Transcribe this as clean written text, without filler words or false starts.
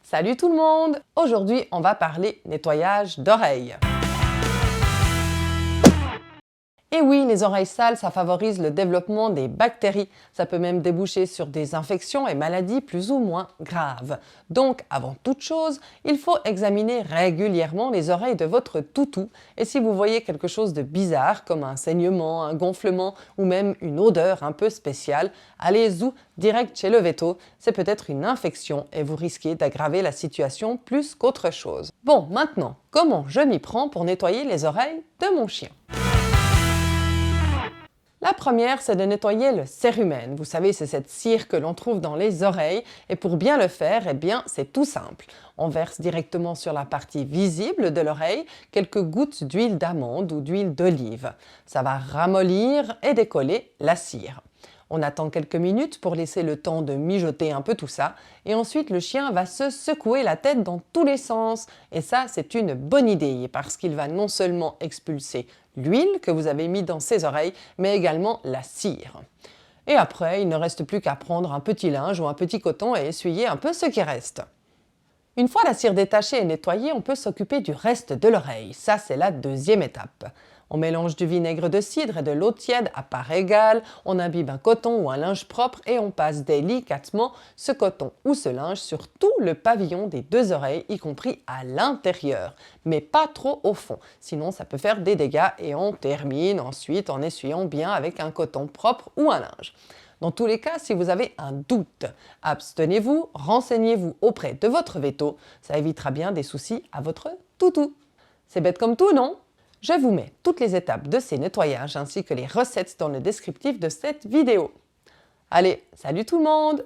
Salut tout le monde! Aujourd'hui, on va parler nettoyage d'oreilles. Et oui, les oreilles sales, ça favorise le développement des bactéries. Ça peut même déboucher sur des infections et maladies plus ou moins graves. Donc, avant toute chose, il faut examiner régulièrement les oreilles de votre toutou. Et si vous voyez quelque chose de bizarre, comme un saignement, un gonflement ou même une odeur un peu spéciale, allez-y direct chez le véto. C'est peut-être une infection et vous risquez d'aggraver la situation plus qu'autre chose. Bon, maintenant, comment je m'y prends pour nettoyer les oreilles de mon chien? La première, c'est de nettoyer le cérumen. Vous savez, c'est cette cire que l'on trouve dans les oreilles. Et pour bien le faire, eh bien, c'est tout simple. On verse directement sur la partie visible de l'oreille quelques gouttes d'huile d'amande ou d'huile d'olive. Ça va ramollir et décoller la cire. On attend quelques minutes pour laisser le temps de mijoter un peu tout ça. Et ensuite, le chien va se secouer la tête dans tous les sens. Et ça, c'est une bonne idée parce qu'il va non seulement expulser l'huile que vous avez mis dans ses oreilles, mais également la cire. Et après, il ne reste plus qu'à prendre un petit linge ou un petit coton et essuyer un peu ce qui reste. Une fois la cire détachée et nettoyée, on peut s'occuper du reste de l'oreille. Ça, c'est la deuxième étape. On mélange du vinaigre de cidre et de l'eau tiède à part égale, on imbibe un coton ou un linge propre et on passe délicatement ce coton ou ce linge sur tout le pavillon des deux oreilles, y compris à l'intérieur, mais pas trop au fond, sinon ça peut faire des dégâts et on termine ensuite en essuyant bien avec un coton propre ou un linge. Dans tous les cas, si vous avez un doute, abstenez-vous, renseignez-vous auprès de votre véto, ça évitera bien des soucis à votre toutou. C'est bête comme tout, non? Je vous mets toutes les étapes de ces nettoyages ainsi que les recettes dans le descriptif de cette vidéo. Allez, salut tout le monde!